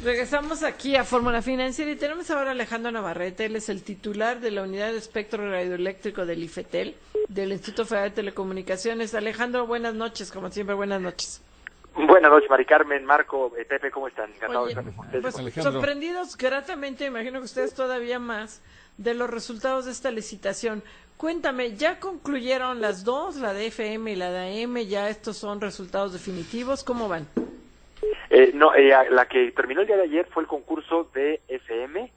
Regresamos aquí a Fórmula Financiera y tenemos ahora a Alejandro Navarrete. Él es el titular de la Unidad de Espectro Radioeléctrico del IFETEL, del Instituto Federal de Telecomunicaciones. Alejandro, buenas noches, como siempre, buenas noches. Buenas noches, Mari Carmen, Marco, Pepe, ¿cómo están? Encantado de estar con ustedes. Pues Alejandro, sorprendidos gratamente, imagino que ustedes todavía más, de los resultados de esta licitación. Cuéntame, ¿ya concluyeron las dos, la de FM y la de AM? ¿Ya estos son resultados definitivos? ¿Cómo van? La que terminó el día de ayer fue el concurso de FM.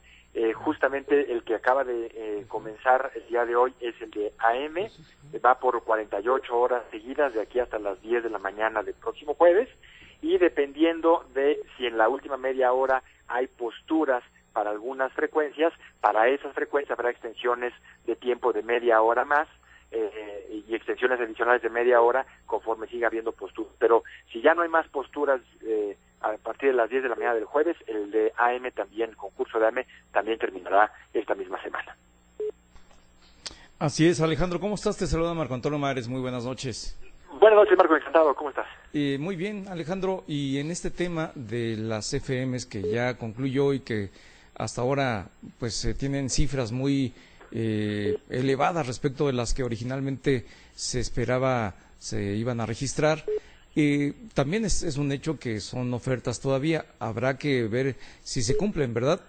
Justamente el que acaba de comenzar el día de hoy es el de AM. Va por 48 horas seguidas de aquí hasta las 10 de la mañana del próximo jueves. Y dependiendo de si en la última media hora hay posturas para algunas frecuencias, para esas frecuencias habrá extensiones de tiempo de media hora más. Y extensiones adicionales de media hora conforme siga habiendo posturas. Pero si ya no hay más posturas a partir de las 10 de la mañana del jueves, el de AM también, el concurso de AM también terminará esta misma semana. así es, Alejandro, ¿cómo estás? Te saluda Marco Antonio Mares, muy buenas noches. Buenas noches, Marco, encantado, ¿cómo estás? Muy bien, Alejandro, y en este tema de las FMs que ya concluyó y que hasta ahora pues tienen cifras muy elevadas respecto de las que originalmente se esperaba se iban a registrar. También es un hecho que son ofertas todavía, habrá que ver si se cumplen, ¿verdad?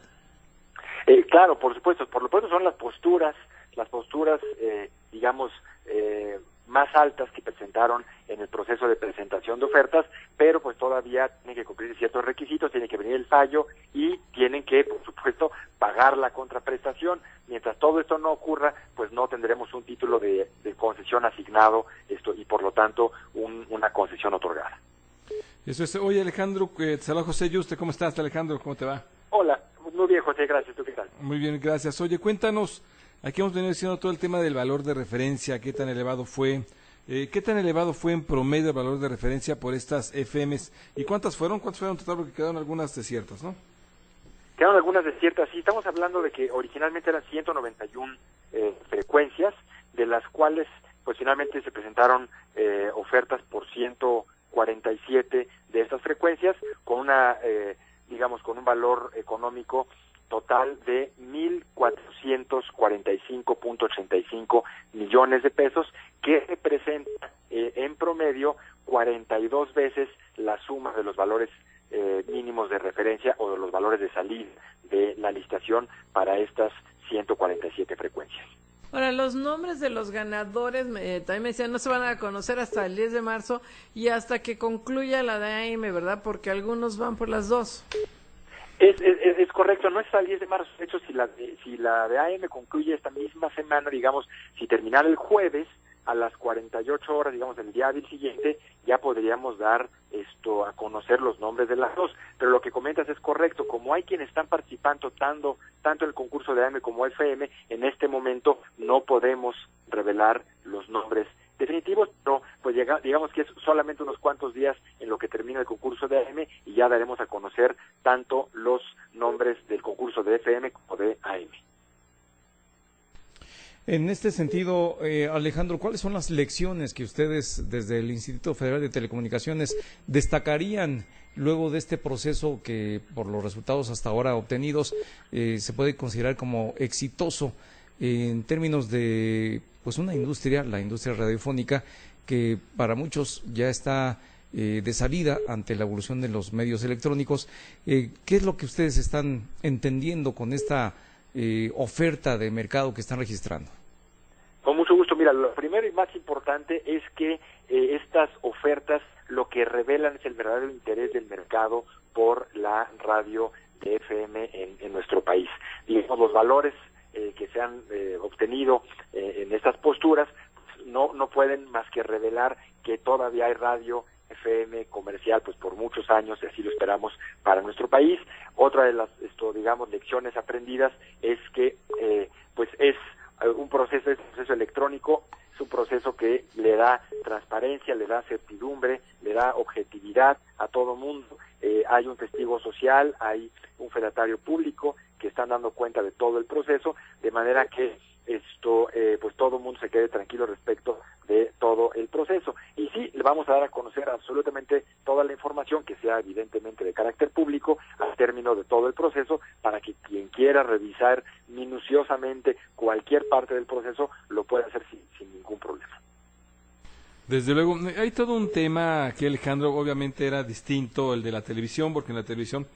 Claro, por supuesto, por lo pronto son las posturas, digamos, más altas que presentaron en el proceso de presentación de ofertas, pero pues todavía tienen que cumplir ciertos requisitos, tiene que venir el fallo y tienen que, por supuesto, pagar la contraprestación. Mientras todo esto no ocurra, pues no tendremos un título de concesión asignado y por lo tanto una concesión otorgada. Eso es. Oye, Alejandro, saludos José Yuste, ¿cómo estás, Alejandro? ¿Cómo te va? Hola, muy bien, José, gracias. ¿Tú qué tal? Muy bien, gracias. Oye, cuéntanos, aquí hemos venido diciendo todo el tema del valor de referencia, qué tan elevado fue en promedio el valor de referencia por estas FMs y cuántas fueron total, porque quedaron algunas desiertas, ¿no? Quedaron algunas desiertas, sí, estamos hablando de que originalmente eran 191 frecuencias, de las cuales pues finalmente se presentaron ofertas por 147 de estas frecuencias, con con un valor económico total de 1,445.85 millones de pesos, que representa en promedio 42 veces la suma de los valores mínimos de referencia o de los valores de salida de la licitación para estas 147 frecuencias. Ahora, los nombres de los ganadores, también me decían, no se van a conocer hasta el 10 de marzo y hasta que concluya la de AM, ¿verdad? Porque algunos van por las dos. Es correcto, no es hasta el 10 de marzo. De hecho, si la de AM concluye esta misma semana, digamos, si terminara el jueves, a las 48 horas, digamos, del día hábil siguiente, ya podríamos dar a conocer los nombres de las dos. Pero lo que comentas es correcto, como hay quienes están participando tanto en el concurso de AM como FM, en este momento no podemos revelar los nombres definitivos, pero pues digamos que es solamente unos cuantos días en lo que termina el concurso de AM y ya daremos a conocer tanto los nombres del concurso de FM como de AM. En este sentido, Alejandro, ¿cuáles son las lecciones que ustedes desde el Instituto Federal de Telecomunicaciones destacarían luego de este proceso que por los resultados hasta ahora obtenidos se puede considerar como exitoso en términos de pues una industria, la industria radiofónica, que para muchos ya está de salida ante la evolución de los medios electrónicos? ¿Qué es lo que ustedes están entendiendo con esta oferta de mercado que están registrando? Con mucho gusto. Mira, lo primero y más importante es que estas ofertas lo que revelan es el verdadero interés del mercado por la radio de FM en nuestro país. Digamos, los valores que se han obtenido en estas posturas no pueden más que revelar que todavía hay radio FM comercial pues por muchos años, y así lo esperamos para nuestro país. Otra de las lecciones aprendidas es que pues es un proceso electrónico, es un proceso que le da transparencia, le da certidumbre, le da objetividad a todo mundo. Hay un testigo social, hay un fedatario público que están dando cuenta de todo el proceso, de manera que pues todo el mundo se quede tranquilo respecto de todo el proceso. Y sí, le vamos a dar a conocer absolutamente toda la información que sea evidentemente de carácter público al término de todo el proceso, para que quien quiera revisar minuciosamente cualquier parte del proceso lo pueda hacer sin ningún problema. Desde luego, hay todo un tema aquí, Alejandro. Obviamente era distinto el de la televisión, porque en la televisión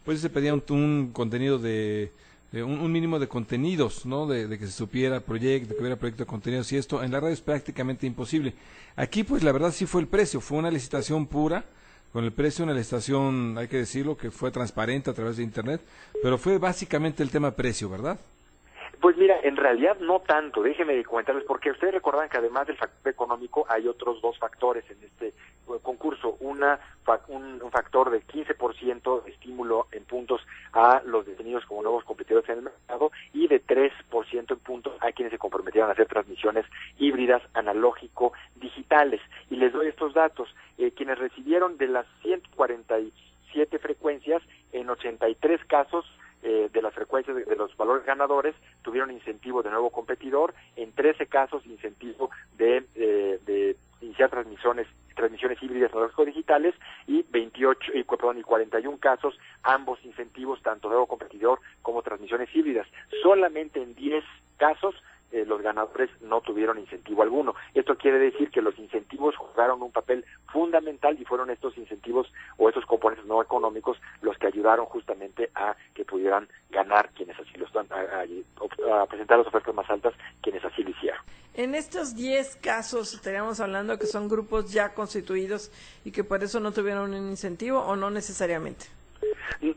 pues se pedía un contenido de un mínimo de contenidos, ¿no? De que se supiera proyecto, de que hubiera proyecto de contenidos, y esto en la radio es prácticamente imposible. Aquí pues la verdad sí fue el precio, fue una licitación pura, con el precio, una licitación, hay que decirlo, que fue transparente a través de internet, pero fue básicamente el tema precio, ¿verdad? Pues mira, en realidad no tanto, déjenme comentarles, porque ustedes recordan que además del factor económico hay otros dos factores en este concurso. Un factor de 15% de estímulo en puntos a los detenidos como nuevos competidores en el mercado, y de 3% en puntos a quienes se comprometieron a hacer transmisiones híbridas analógico-digitales. Y les doy estos datos. Quienes recibieron de las 147 frecuencias, en 83 casos, de las frecuencias de los valores ganadores tuvieron incentivo de nuevo competidor, en 13 casos incentivo de iniciar transmisiones híbridas analógico-digitales, y 41 casos ambos incentivos, tanto de nuevo competidor como transmisiones híbridas. Solamente en 10 casos los ganadores no tuvieron incentivo alguno. Esto quiere decir que los incentivos jugaron un papel fundamental, y fueron estos incentivos o estos componentes no económicos los que ayudaron justamente a que pudieran ganar quienes así lo están, a presentar las ofertas más altas quienes así lo hicieron. En estos 10 casos estaríamos hablando que son grupos ya constituidos y que por eso no tuvieron un incentivo, ¿o no necesariamente?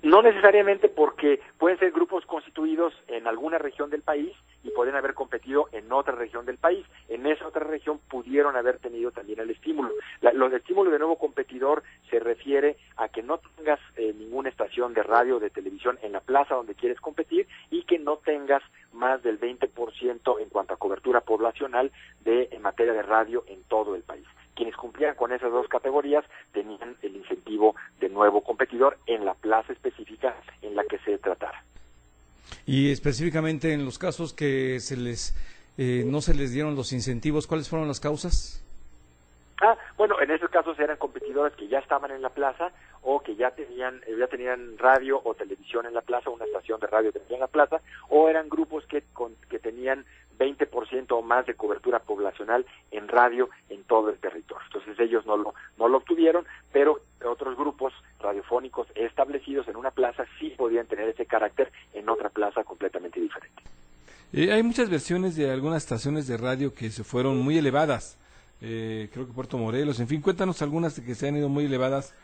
No necesariamente, porque pueden ser grupos constituidos en alguna región del país y pueden haber competido en otra región del país. En esa otra región pudieron haber tenido también el estímulo. Los estímulos de nuevo competidor se refiere a que no tengas ninguna estación de radio o de televisión en la plaza donde quieres competir, y que no tengas más del 20% en cuanto a cobertura poblacional en materia de radio en todo el país. Quienes cumplían con esas dos categorías tenían el incentivo de nuevo competidor en la plaza específica en la que se tratara. Y específicamente en los casos que no se les dieron los incentivos, ¿cuáles fueron las causas? Bueno, en esos casos eran competidores que ya estaban en la plaza, o que ya tenían radio o televisión en la plaza, una estación de radio que tenía en la plaza, o eran grupos que tenían 20% o más de cobertura poblacional en radio en todo el territorio. Entonces ellos no lo obtuvieron, pero otros grupos radiofónicos establecidos en una plaza sí podían tener ese carácter en otra plaza completamente diferente. Hay muchas versiones de algunas estaciones de radio que se fueron muy elevadas, creo que Puerto Morelos, en fin, cuéntanos algunas que se han ido muy elevadas,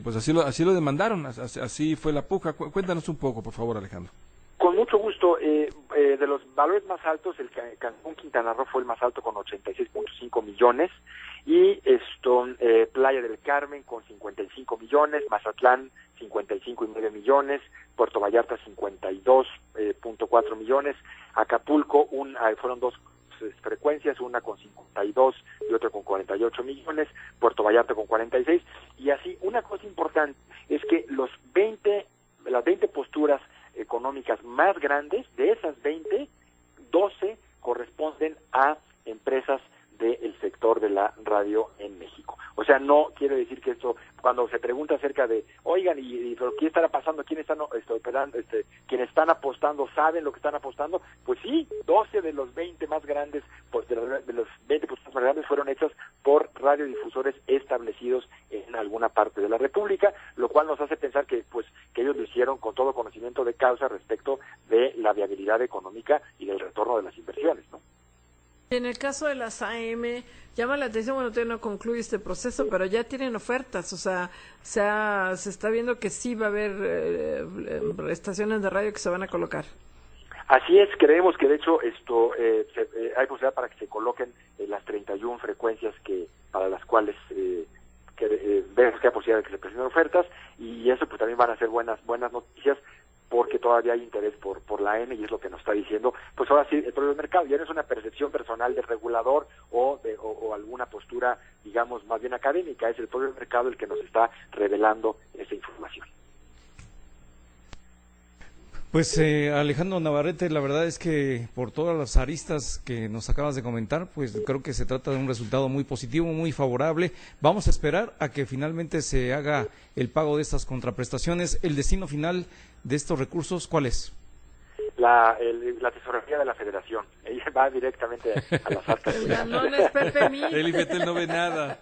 pues así lo demandaron, así fue la puja. Cuéntanos un poco, por favor, Alejandro. Con mucho gusto. De los valores más altos, el Cancún Quintana Roo fue el más alto con 86.5 millones, y Playa del Carmen con 55 millones, Mazatlán 55.9 millones, Puerto Vallarta 52.4 millones, Acapulco fueron dos frecuencias, una con 52 y otra con 48 millones, Puerto Vallarta con 46, y así. Una cosa importante es que las 20 posturas económicas más grandes, de esas 20, 12 corresponden a empresas del sector de la radio en México. O sea, no quiere decir que esto, cuando se pregunta acerca de, oigan, pero ¿qué estará pasando? ¿Quienes están apostando saben lo que están apostando? Pues sí, 12 de los 20 más grandes, pues de los 20 posturas más grandes fueron hechas por radiodifusores establecidos en alguna parte de la República, lo cual nos hace pensar que ellos lo hicieron con todo conocimiento de causa respecto de la viabilidad económica y del retorno de las inversiones, ¿no? En el caso de las AM, llama la atención, bueno, todavía no concluye este proceso, pero ya tienen ofertas, o sea, se está viendo que sí va a haber estaciones de radio que se van a colocar. Así es, creemos que de hecho hay posibilidad para que se coloquen las 31 frecuencias para las cuales vemos que hay posibilidad de que se presenten ofertas, y eso pues también van a ser buenas noticias, porque todavía hay interés por la AM, y es lo que nos está diciendo, pues ahora sí, el propio mercado. Ya no es una percepción personal del regulador o alguna postura, digamos, más bien académica, es el propio mercado el que nos está revelando esa información. Pues Alejandro Navarrete, la verdad es que por todas las aristas que nos acabas de comentar, pues creo que se trata de un resultado muy positivo, muy favorable. Vamos a esperar a que finalmente se haga el pago de estas contraprestaciones. ¿El destino final de estos recursos cuál es? La tesorería de la Federación. Ella va directamente a las arcas. El ganón es Pepe Mí. El IFETEL no ve nada.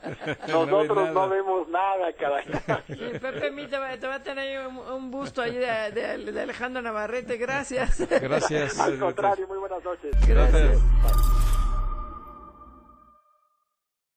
Nosotros no vemos nada, caray. Sí, Pepe Mí te va a tener un busto ahí de Alejandro Navarrete. Gracias. Gracias. Al contrario, muy buenas noches. Gracias.